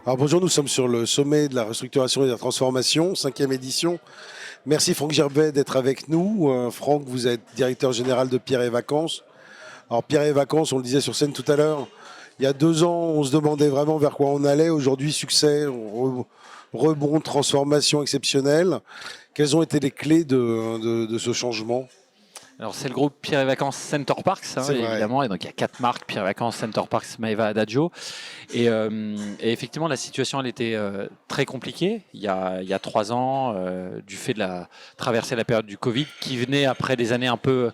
Alors bonjour, nous sommes sur le sommet de la restructuration et de la transformation, 5e édition. Merci Franck Gervais d'être avec nous. Franck, vous êtes directeur général de Pierre et Vacances. Alors Pierre et Vacances, on le disait sur scène tout à l'heure, il y a 2 ans, on se demandait vraiment vers quoi on allait. Aujourd'hui, succès, rebond, transformation exceptionnelle. Quelles ont été les clés de ce changement ? Alors c'est le groupe Pierre et Vacances Center Parks, évidemment, et donc il y a 4 marques, Pierre et Vacances, Center Parks, Maeva, Adagio. Et effectivement, la situation elle était très compliquée il y a 3 ans, du fait de traverser la période du Covid, qui venait après des années un peu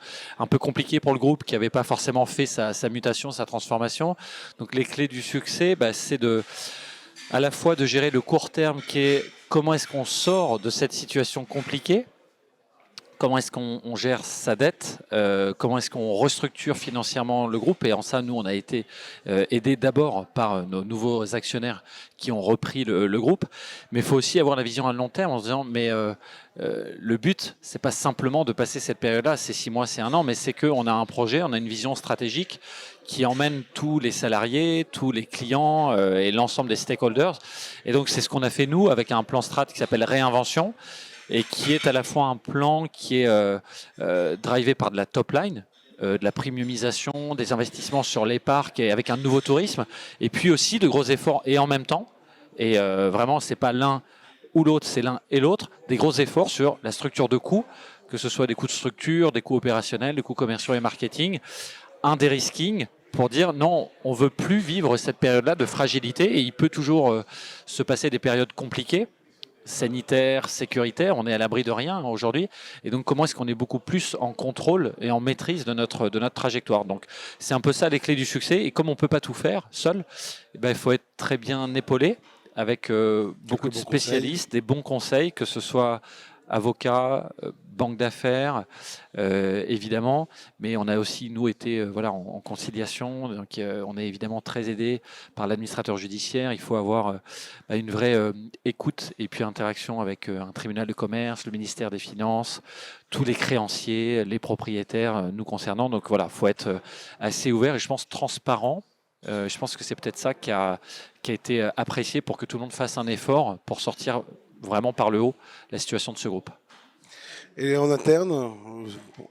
compliquées pour le groupe, qui n'avait pas forcément fait sa mutation, sa transformation. Donc les clés du succès, c'est à la fois de gérer le court terme, qui est comment est-ce qu'on sort de cette situation compliquée. Comment est-ce qu'on gère sa dette, comment est-ce qu'on restructure financièrement le groupe. Et en ça, nous, on a été aidés d'abord par nos nouveaux actionnaires qui ont repris le groupe. Mais il faut aussi avoir la vision à long terme en se disant, mais le but, c'est pas simplement de passer cette période-là, c'est 6 mois, c'est 1 an, mais c'est qu'on a un projet, on a une vision stratégique qui emmène tous les salariés, tous les clients et l'ensemble des stakeholders. Et donc, c'est ce qu'on a fait, nous, avec un plan strat qui s'appelle Réinvention, et qui est à la fois un plan qui est drivé par de la top line, de la premiumisation, des investissements sur les parcs et avec un nouveau tourisme, et puis aussi de gros efforts et en même temps. Et vraiment, c'est pas l'un ou l'autre, c'est l'un et l'autre, des gros efforts sur la structure de coûts, que ce soit des coûts de structure, des coûts opérationnels, des coûts commerciaux et marketing, un dérisking pour dire non, on veut plus vivre cette période-là de fragilité, et il peut toujours se passer des périodes compliquées, sanitaire, sécuritaire, on est à l'abri de rien aujourd'hui. Et donc, comment est-ce qu'on est beaucoup plus en contrôle et en maîtrise de notre trajectoire. Donc, c'est un peu ça les clés du succès. Et comme on ne peut pas tout faire seul, il faut être très bien épaulé avec beaucoup de spécialistes, des bons conseils, que ce soit avocats, banque d'affaires, évidemment, mais on a aussi, nous, été en conciliation, donc on est évidemment très aidé par l'administrateur judiciaire. Il faut avoir une vraie écoute et puis interaction avec un tribunal de commerce, le ministère des Finances, tous les créanciers, les propriétaires nous concernant. Donc voilà, il faut être assez ouvert et je pense transparent. Je pense que c'est peut-être ça qui a été apprécié pour que tout le monde fasse un effort pour sortir vraiment par le haut la situation de ce groupe. Et en interne,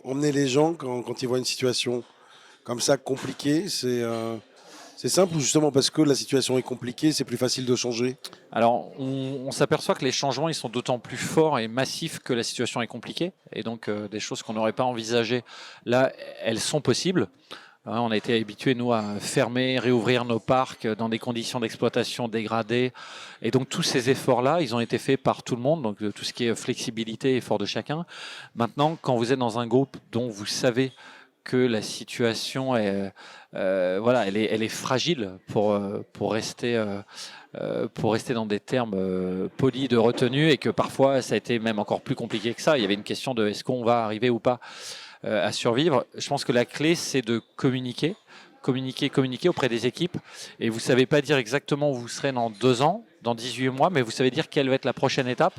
emmener les gens quand ils voient une situation comme ça compliquée, c'est simple ou justement parce que la situation est compliquée, c'est plus facile de changer ? Alors, on s'aperçoit que les changements ils sont d'autant plus forts et massifs que la situation est compliquée. Et donc, des choses qu'on n'aurait pas envisagées, là, elles sont possibles. On a été habitués, nous, à fermer, réouvrir nos parcs dans des conditions d'exploitation dégradées. Et donc, tous ces efforts-là, ils ont été faits par tout le monde. Donc, tout ce qui est flexibilité, effort de chacun. Maintenant, quand vous êtes dans un groupe dont vous savez que la situation est, elle est fragile pour rester dans des termes polis de retenue, et que parfois, ça a été même encore plus compliqué que ça. Il y avait une question de est-ce qu'on va arriver ou pas à survivre. Je pense que la clé, c'est de communiquer auprès des équipes. Et vous ne savez pas dire exactement où vous serez dans 2 ans, dans 18 mois, mais vous savez dire quelle va être la prochaine étape.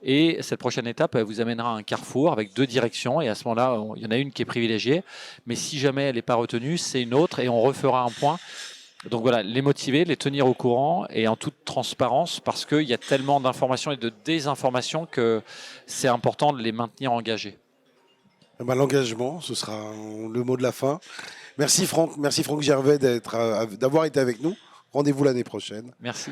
Et cette prochaine étape, elle vous amènera à un carrefour avec 2 directions. Et à ce moment-là, il y en a une qui est privilégiée. Mais si jamais elle n'est pas retenue, c'est une autre et on refera un point. Donc voilà, les motiver, les tenir au courant et en toute transparence, parce qu'il y a tellement d'informations et de désinformations que c'est important de les maintenir engagés. L'engagement, ce sera le mot de la fin. Merci Franck Gervais d'avoir été avec nous. Rendez-vous l'année prochaine. Merci.